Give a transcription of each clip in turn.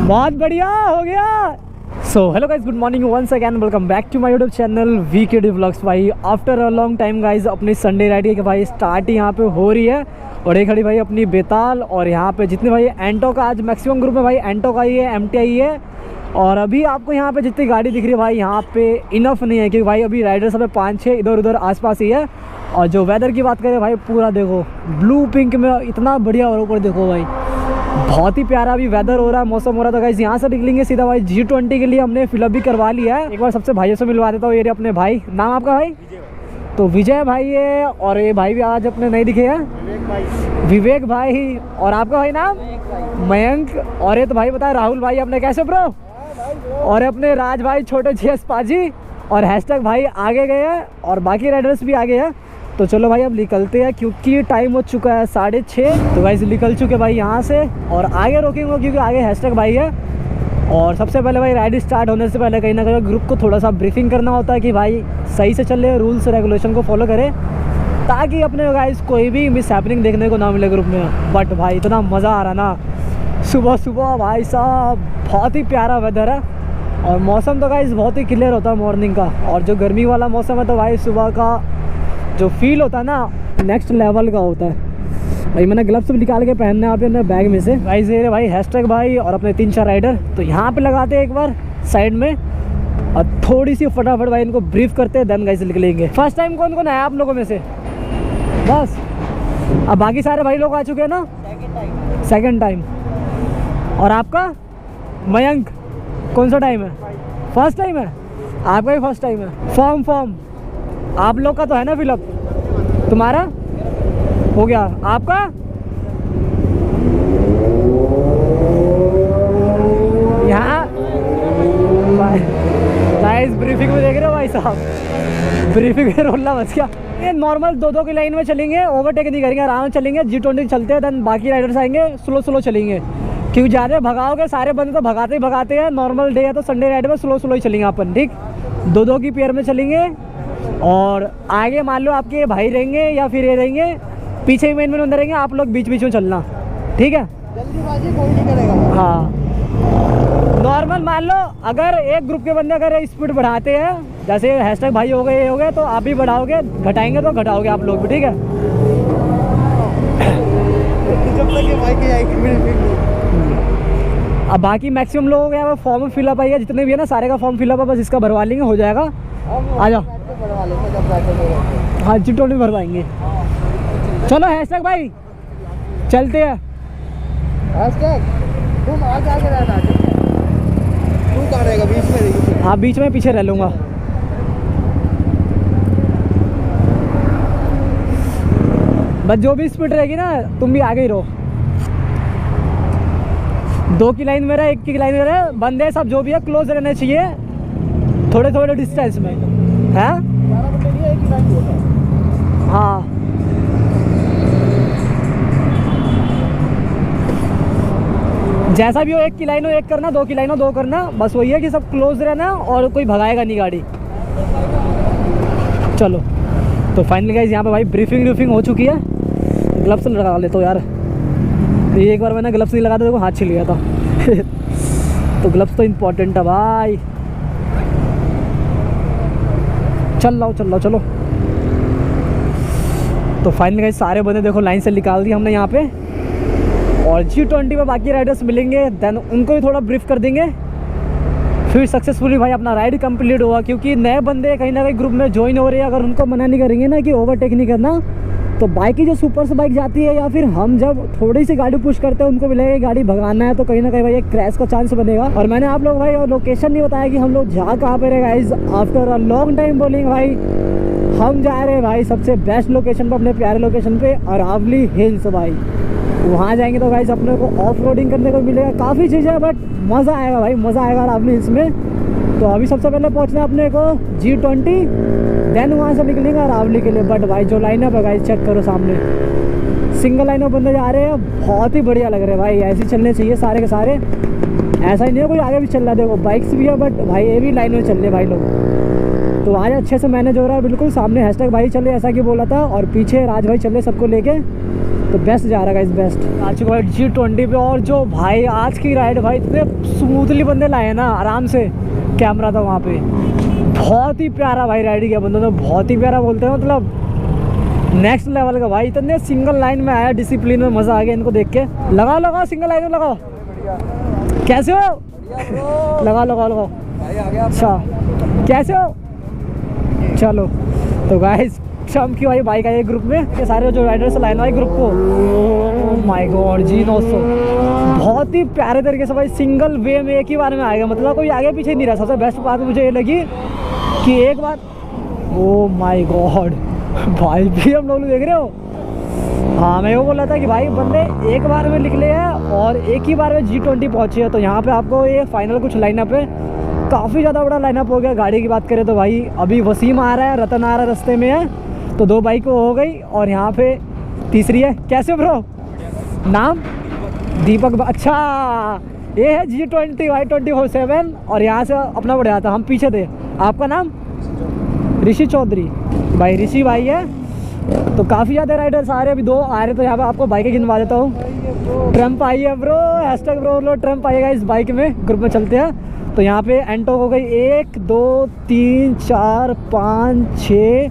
बहुत बढ़िया हो गया। So hello guys, good morning once again, welcome back to my YouTube channel VKD vlogs. भाई after a long time guys अपनी Sunday ride की भाई स्टार्ट यहाँ पे हो रही है। और एक खड़ी भाई अपनी बेताल, और यहाँ पे जितने भाई एंटो का आज मैक्सिमम ग्रुप में भाई एंटो का ही है, MT है। और अभी आपको यहाँ पे जितनी गाड़ी दिख रही है भाई यहाँ पे इनफ नहीं है, क्योंकि भाई अभी राइडर सब 5-6 इधर उधर आसपास ही है। और जो वेदर की बात करें भाई, पूरा देखो ब्लू पिंक में इतना बढ़िया, और ऊपर देखो भाई बहुत ही प्यारा अभी वेदर हो रहा है, मौसम हो रहा है। तो गाइस यहाँ से निकलेंगे सीधा भाई G20 के लिए। हमने फिलअप भी करवा लिया है। एक बार सबसे भाइयों से मिलवा देता हूँ। ये अपने भाई, नाम आपका भाई? तो विजय भाई है, और ये भाई भी आज अपने नहीं दिखे हैं, विवेक भाई। और आपका भाई नाम? मयंक। और ये तो भाई बताए राहुल भाई अपने, कैसे ब्रो? और अपने राज भाई, छोटे GS पाजी, और हैशटैग भाई आगे गए हैं, और बाकी राइडर्स भी आगे हैं। तो चलो भाई अब निकलते हैं, क्योंकि टाइम हो चुका है 6:30। तो भाई निकल चुके भाई यहाँ से, और आगे रोकेंगे क्योंकि आगे हैशटैग भाई है। और सबसे पहले भाई राइड स्टार्ट होने से पहले कहीं ना कहीं ग्रुप को थोड़ा सा ब्रीफिंग करना होता है कि भाई सही से चले, रूल्स रेगुलेशन को फॉलो करें, ताकि अपने गाइस कोई भी मिस हैपनिंग देखने को ना मिले ग्रुप में। बट भाई इतना मज़ा आ रहा ना सुबह सुबह भाई साहब, बहुत ही प्यारा वेदर है। और मौसम तो गाइस बहुत ही क्लियर होता है मॉर्निंग का। और जो गर्मी वाला मौसम है तो भाई सुबह का जो फील होता है ना, नेक्स्ट लेवल का होता है। भाई मैंने ग्लव्स भी निकाल के पहनने हैं अपने बैग में से। भाई ये भाई हैशटैग भाई और अपने 3-4 राइडर तो यहाँ पे लगाते हैं एक बार साइड में, और थोड़ी सी फटाफट भाई इनको ब्रीफ करते हैं, देन गाइस निकलेंगे। फर्स्ट टाइम कौन कौन आया आप लोगों में से? बस अब बाकी सारे भाई लोग आ चुके हैं ना? Second time. और आपका मयंक कौन सा टाइम है? फर्स्ट टाइम है। आपका भी फर्स्ट टाइम है। फॉर्म आप लोग का तो है ना फिलअप? तुम्हारा हो गया? आपका? यहाँ गाइस ब्रीफिंग में देख रहे हो भाई साहब, ब्रीफिंग में रोलना बच गया। ये नॉर्मल 2-2 की लाइन में चलेंगे, ओवरटेक नहीं करेंगे, आराम से चलेंगे। G20 चलते हैं, देन बाकी राइडर्स आएंगे, स्लो चलेंगे। क्योंकि ज़्यादा भगाओगे, सारे बंदे तो भगाते ही भगाते हैं। नॉर्मल डे है तो संडे राइड में स्लो ही चलेंगे अपन, ठीक? 2-2 की पेयर में चलेंगे। और आगे मान लो आपके भाई रहेंगे या फिर ये रहेंगे, पीछे मेन में अंदर रहेंगे, आप लोग बीच में चलना, ठीक है? जल्दीबाजी कोई नहीं करेगा। हाँ, नॉर्मल मान लो अगर एक ग्रुप के बंदे अगर स्पीड बढ़ाते हैं, जैसे हैशटैग भाई हो गए, ये हो गए, तो आप भी बढ़ाओगे, घटाएंगे तो घटाओगे आप लोग भी, ठीक है? जब तक ये बाइक आएगी। अब बाकी मैक्सिमम लोग यहाँ पर फॉर्म फिलअप आई है, जितने भी है ना सारे का फॉर्म फिलअप है, बस इसका भरवा लेंगे, हो जाएगा। आ जाओ। हाँ G20 भरवाएंगे। चलो हैशटैग भाई चलते हैं। हैशटैग तुम आगे रहना, ठीक है? तू कहाँ रहेगा? बीच में रहेगी? हाँ बीच में पीछे रह लूँगा। बस जो भी स्पीड रहेगी ना, तुम भी आगे ही रहो। 2 की लाइन मेरा, 1 की लाइन मेरा, बंदे सब जो भी है क्लोज रहने चाहिए, थोड़े डिस्टेंस में है। हाँ जैसा भी हो, 1 की लाइन हो 1 करना, 2 की लाइन हो 2 करना, बस वही है कि सब क्लोज रहना, और कोई भगाएगा नहीं गाड़ी। चलो तो फाइनली गाइस यहाँ पे भाई ब्रीफिंग हो चुकी है। ग्लव्स लगा ले तो यार, एक बार मैंने ग्लव्स नहीं लगा था, देखो हाथ छिल गया था। तो ग्लव्स तो इम्पोर्टेंट है भाई। चलो। तो फाइनली गाइस सारे बंदे देखो लाइन से निकाल दिए हमने यहाँ पे, और G20 में बाकी राइडर्स मिलेंगे, देन उनको भी थोड़ा ब्रीफ कर देंगे, फिर सक्सेसफुली भाई अपना राइड कंप्लीट होगा। क्योंकि नए बंदे कहीं ना कहीं ग्रुप में ज्वाइन हो रहे हैं, अगर उनको मना नहीं करेंगे ना कि ओवरटेक नहीं करना, तो बाइक की जो सुपर से बाइक जाती है, या फिर हम जब थोड़ी सी गाड़ी पुश करते हैं, उनको भी लगेगा गाड़ी भगाना है, तो कहीं ना कहीं भाई एक क्रैश का चांस बनेगा। और मैंने आप लोग भाई और लोकेशन नहीं बताया कि हम लोग जा कहाँ पे रहे guys. After a long time bowling भाई हम जा रहे हैं भाई सबसे बेस्ट लोकेशन पे, अपने प्यारे लोकेशन पे, अरावली हिल्स भाई। वहाँ जाएंगे तो गाइस अपने को ऑफ रोडिंग करने को मिलेगा, काफ़ी चीज़ें, बट मज़ा आएगा भाई, मज़ा आएगा अरावली हिल्स में। तो अभी सबसे पहले पहुँचना है अपने को G20, देन वहाँ से निकलेंगे अरावली के लिए। बट भाई जो लाइनअप है गाइस चेक करो सामने, सिंगल लाइन में बंदे जा रहे हैं, बहुत ही बढ़िया लग रहे हैं भाई। ऐसे चलने चाहिए सारे के सारे, ऐसा ही नहीं है कोई आगे भी चल रहा है, देखो बाइक्स भी है, बट भाई ये भी लाइन में चल रहे भाई लोग। तो आज अच्छे से मैनेज हो रहा है बिल्कुल। सामने हैशटैग भाई चले ऐसा कि बोला था, और पीछे राज भाई चले सबको लेके। तो बेस्ट जा रहा है गाइस, बेस्ट। आ चुका है G20 पे। और जो भाई आज की राइड भाई इतने स्मूथली बंदे लाए ना, आराम से कैमरा था वहाँ पे। बहुत ही प्यारा भाई राइड किया बंदों ने, बहुत ही प्यारा बोलते हैं, मतलब नेक्स्ट लेवल का भाई। इतने सिंगल लाइन में आया, डिसिप्लिन में, मज़ा आ गया इनको देख के। लगाओ सिंगल लाइन में लगाओ। कैसे हो? लगाओ। अच्छा कैसे हो? चलो तो गाइस शाम की भाई बाइक आई ग्रुप में, ये सारे जो राइडर्स लाइन भाई ग्रुप को। ओह माय गॉड G900 बहुत ही प्यारे तरीके से भाई सिंगल वे में एक ही बार में आएगा, मतलब कोई आगे पीछे नहीं रहा। सबसे बेस्ट बात मुझे ये लगी कि एक बार, ओह माय गॉड भाई भी हम लोग देख रहे हो। हाँ मैं वो बोल रहा था कि भाई बंदे एक बार में निकले हैं और एक ही बार में G20 पहुँचे हैं। तो यहाँ पे आपको ये फाइनल कुछ लाइनअप है, काफ़ी ज़्यादा बड़ा लाइनअप हो गया। गाड़ी की बात करें तो भाई अभी वसीम आ रहा है, रतन आ रहा है, रास्ते में है, तो 2 बाइक हो गई और यहाँ पे तीसरी है। कैसे ब्रो? नाम दीपक। अच्छा ये है G20 Y24/7 और यहाँ से अपना बढ़िया था, हम पीछे थे। आपका नाम? ऋषि चौधरी भाई, ऋषि भाई है। तो काफ़ी ज़्यादा राइडर्स आ रहे हैं, अभी 2 आ रहे, तो यहाँ पे आपको बाइकें गिनवा देता हूँ। ट्रम्प आई है ब्रो, हैशटैग ब्रो ट्रम्प आएगा इस बाइक में, ग्रुप में चलते हैं। तो यहाँ पे एंटो हो गई 1 2 3 4 5 6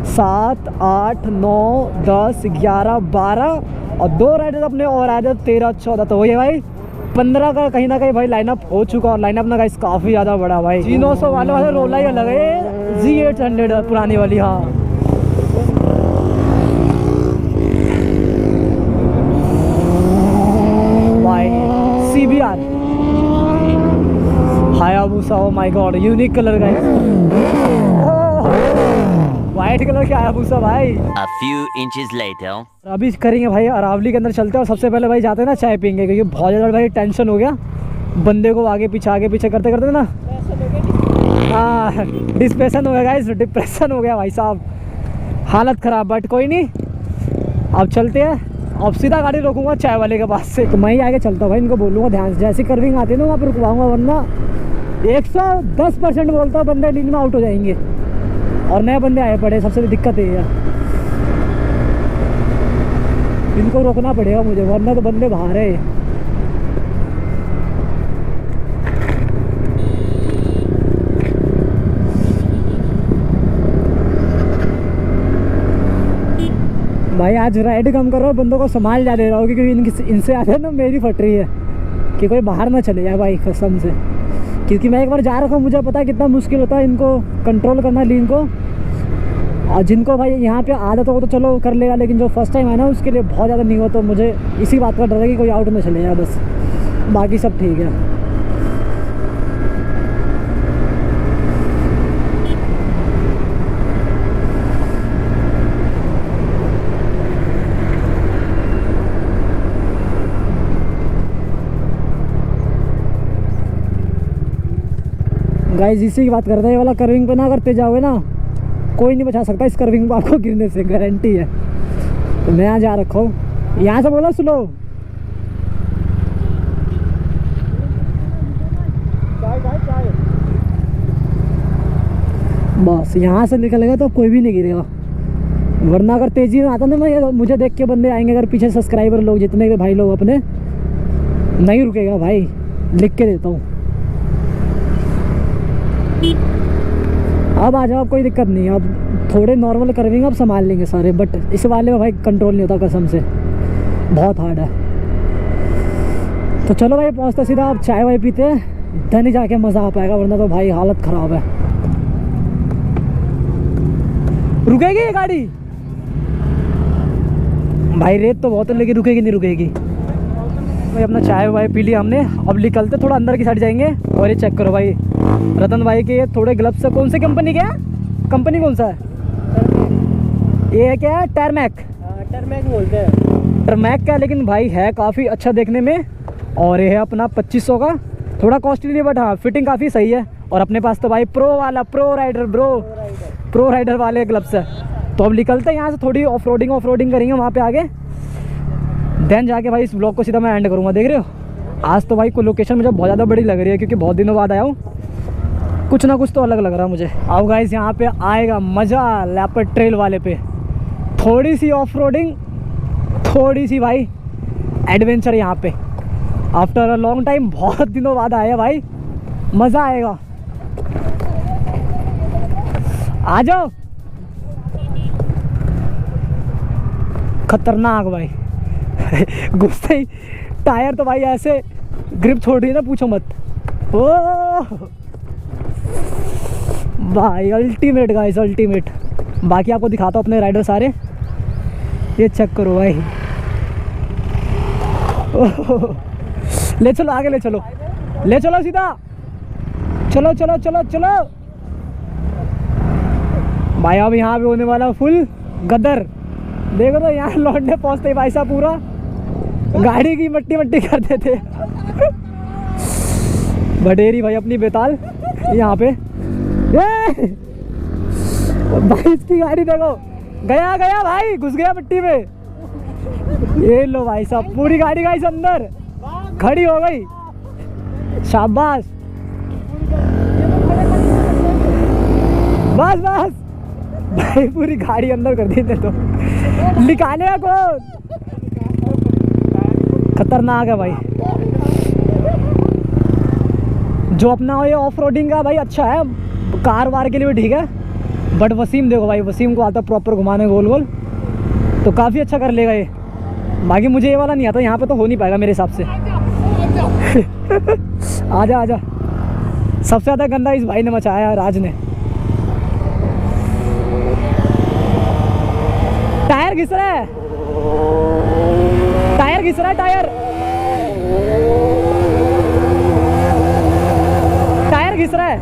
7 8 9 10 11 12 और 2 राइडर्स अपने और आए थे 13 14, तो वही भाई 15 का कहीं ना कहीं भाई लाइनअप हो चुका। और लाइनअप ना गाइस काफ़ी ज़्यादा बड़ा भाई। G900 वाले रोला ही अलग है, G800 पुरानी वाली। हाँ भाई CBR Hayabusa, oh my God unique colour guys, white colour का हायाबुसा भाई। A few inches later. अभी करेंगे भाई अरावली के अंदर चलते हैं और सबसे पहले भाई जाते हैं ना चाय पीएंगे, क्योंकि बहुत ज़्यादा भाई टेंशन हो गया बंदे को आगे पीछे करते करते ना। हाँ डिस्प्रेशन हो गया गाइस, डिप्रेशन हो गया भाई साहब, हालत ख़राब। बट कोई नहीं, अब चलते हैं। अब सीधा गाड़ी रोकूंगा चाय वाले के पास से, तो मैं ही आगे चलता हूँ भाई। इनको बोलूँगा ध्यान से, जैसी कर्विंग आती है ना वहाँ पर रुकवाऊँगा, वरना 110% बोलता हूँ बंदे नींद में आउट हो जाएंगे और नए बंदे आए पड़े। सबसे दिक्कत ये है, इनको रोकना पड़ेगा मुझे, वरना तो बंदे बाहर है। भाई आज राइड कम कर रहा हूँ, बंदों को संभाल जा दे रहा हूँ, क्योंकि इनसे आगे ना मेरी फट रही है कि कोई बाहर ना चले जाए भाई कसम से। क्योंकि मैं एक बार जा रखा हूँ, मुझे पता है कितना मुश्किल होता है इनको कंट्रोल करना, लीन को। और जिनको भाई यहाँ पे आदत हो तो चलो कर लेगा, लेकिन जो फर्स्ट टाइम है ना उसके लिए बहुत ज़्यादा नहीं हो। तो मुझे इसी बात का डर है कि कोई आउट ना चले जाए, बस बाकी सब ठीक है। गाइस इसी की बात करते हैं, ये वाला कर्विंग पे ना करते जाओगे ना, कोई नहीं बचा सकता इस कर्विंग पे आपको गिरने से, गारंटी है। तो मैं यहाँ जा रखा हूँ, यहाँ से बोलो स्लो। बस यहाँ से निकलेगा तो कोई भी नहीं गिरेगा, वरना अगर तेज़ी में आता ना मैं, मुझे देख के बंदे आएंगे अगर पीछे सब्सक्राइबर लोग जितने के भाई लोग अपने, नहीं रुकेगा भाई, लिख के देता हूँ। अब आ जाओ, अब कोई दिक्कत नहीं है। अब थोड़े नॉर्मल कर्विंग अब संभाल लेंगे सारे, बट इस वाले में भाई कंट्रोल नहीं होता कसम से, बहुत हार्ड है। तो चलो भाई पहुँचते सीधा अब चाय वाय पीते हैं, धनी जाके मज़ा आ पाएगा, वरना तो भाई हालत ख़राब है। रुकेगी ये गाड़ी भाई, रेत तो बहुत है लेकिन रुकेगी नहीं रुकेगी भाई। अपना चाय वाय पी लिया हमने, अब निकलते थोड़ा अंदर की साइड जाएंगे। और ये चेक करो भाई रतन भाई के थोड़े ग्लव्स है, कौन से कंपनी के है? कंपनी कौन सा है? ये है क्या है? टर्मैक बोलते हैं, टर्मैक का, लेकिन भाई है काफ़ी अच्छा देखने में। और ये है अपना 2500 का, थोड़ा कॉस्टली नहीं बट हाँ फिटिंग काफ़ी सही है। और अपने पास तो भाई प्रो वाला प्रो राइडर वाले ग्लव्स है। तो अब निकलते हैं यहाँ से, थोड़ी ऑफ रोडिंग करेंगे वहाँ पे आगे, देन जाके भाई इस ब्लॉग को सीधा मैं एंड करूँगा। देख रहे हो आज तो भाई कोई लोकेशन मुझे बहुत ज़्यादा बड़ी लग रही है, क्योंकि बहुत दिनों बाद आया हूँ, कुछ ना कुछ तो अलग लग रहा है मुझे। आओ गाइस यहाँ पे आएगा मज़ा, लेपर्ड ट्रेल वाले पे थोड़ी सी ऑफ रोडिंग थोड़ी सी भाई एडवेंचर यहाँ पे आफ्टर अ लॉन्ग टाइम, बहुत दिनों बाद आया भाई, मज़ा आएगा। आ जाओ। खतरनाक भाई घुसते ही टायर तो भाई ऐसे ग्रिप छोड़ रही है ना, पूछो मत। ओ भाई अल्टीमेट गाइस, अल्टीमेट। बाकी आपको दिखाता हूँ अपने राइडर सारे, ये चेक करो भाई। ले चलो आगे, ले चलो, ले चलो सीधा, चलो चलो चलो चलो भाई। अब यहाँ पे होने वाला फुल गदर। देखो तो यहाँ लौटने पहुँचते ही भाई साहब पूरा गाड़ी की मट्टी मट्टी कर देते। बडेरी भाई अपनी बेताल यहाँ पे। भाई इसकी गाड़ी देखो, गया गया भाई, घुस गया मिट्टी में। ये लो भाई साहब पूरी गाड़ी गाइस अंदर खड़ी हो गई। शाबाश, बस बस भाई पूरी गाड़ी अंदर कर दी ने तो निकालेगा कौन। खतरनाक है भाई। जो अपना ये ऑफ रोडिंग का भाई अच्छा है, कार वार के लिए भी ठीक है, बट वसीम देखो भाई, वसीम को आता प्रॉपर घुमाने गोल गोल, तो काफ़ी अच्छा कर लेगा ये। बाकी मुझे ये वाला नहीं आता, यहाँ पे तो हो नहीं पाएगा मेरे हिसाब से। आजा आजा। सबसे ज़्यादा गंदा इस भाई ने मचाया है, राज ने। टायर घिस रहा है, टायर घिस रहा है, टायर टायर घिस रहा है।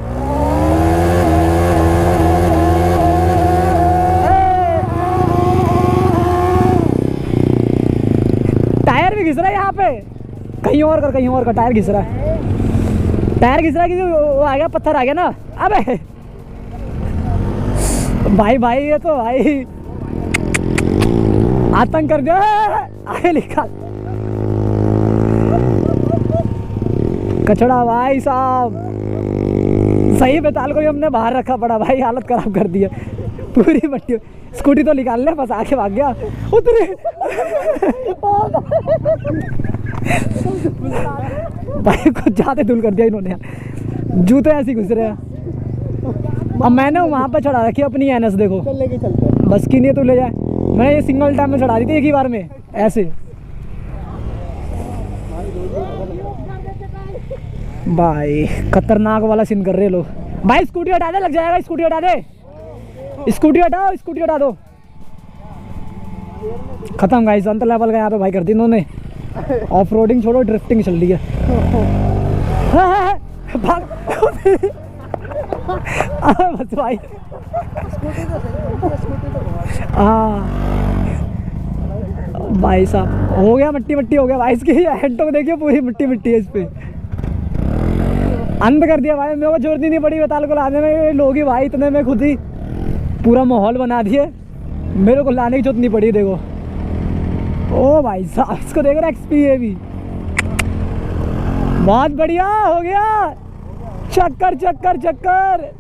टायर भी घिस रहा है यहाँ पे। कहीं और कर, कहीं और कर, टायर घिस रहा है, टायर घिस रहा है। कि वो आ गया, पत्थर आ गया ना। अबे भाई भाई ये तो भाई आतंक कर दिया। आगे निकाल कचड़ा भाई साहब। सही बेताल को ही हमने बाहर रखा पड़ा भाई, हालत खराब कर दी है पूरी मट्टी। स्कूटी तो निकाल ले, बस आके भाग गया उतरे। भाई कुछ ज्यादा धूल कर दिया इन्होंने, जूते ऐसे ही घुस रहे हैं। अब मैंने वहाँ पे चढ़ा रखी अपनी एनएस, देखो चल लेके चलते हैं। बस की नहीं तो ले जाए। मैंने ये सिंगल टाइम में चढ़ा दी थी एक ही बार में ऐसे। भाई खतरनाक वाला सीन कर रहे लोग। भाई स्कूटी हटा दे, लग जाएगा। स्कूटी हटा दे, स्कूटी हटाओ, स्कूटी हटा दो। खत्म गाइस, अंत लेवल का यहाँ पे भाई कर दी इन्होंने। ऑफ रोडिंग छोड़ो, ड्रिफ्टिंग चल रही है। भाग बस भाई। हाँ भाई साहब हो गया, मट्टी मट्टी हो गया भाई। इसकी हेडों को देखिए, पूरी मिट्टी मिट्टी है इस पे। अंत कर दिया भाई, मेरे को जरूरत ही नहीं पड़ी बेताल को लाने में। ये लोग ही भाई इतने में खुद ही पूरा माहौल बना दिए, मेरे को लाने की जरूरत नहीं पड़ी। देखो ओ भाई साहब, इसको देख रहे एक्सपी है भी। बहुत बढ़िया हो गया, चक्कर चक्कर चक्कर।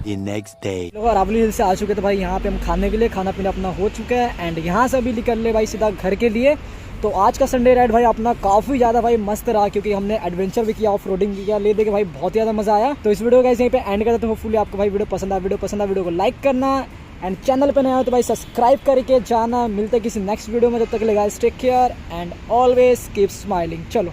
The next day. लोग अरावली हिल से आ चुके थे भाई यहाँ पे हम खाने के लिए। खाना पीना अपना हो चुका है एंड यहाँ से अभी निकल ले भाई सीधा घर के लिए। तो आज का संडे राइड भाई अपना काफ़ी ज़्यादा भाई मस्त रहा, क्योंकि हमने एडवेंचर भी किया, ऑफ रोडिंग भी किया, ले दे के भाई बहुत ज़्यादा मज़ा आया। तो इस वीडियो का यहीं पे एंड करते हैं। होपफुली आपको भाई वीडियो पसंद आया। वीडियो को लाइक करना एंड चैनल पे नया हो तो भाई सब्सक्राइब करके जाना। मिलते हैं किसी नेक्स्ट वीडियो में, जब तक के लिए guys take care and always keep smiling. चलो।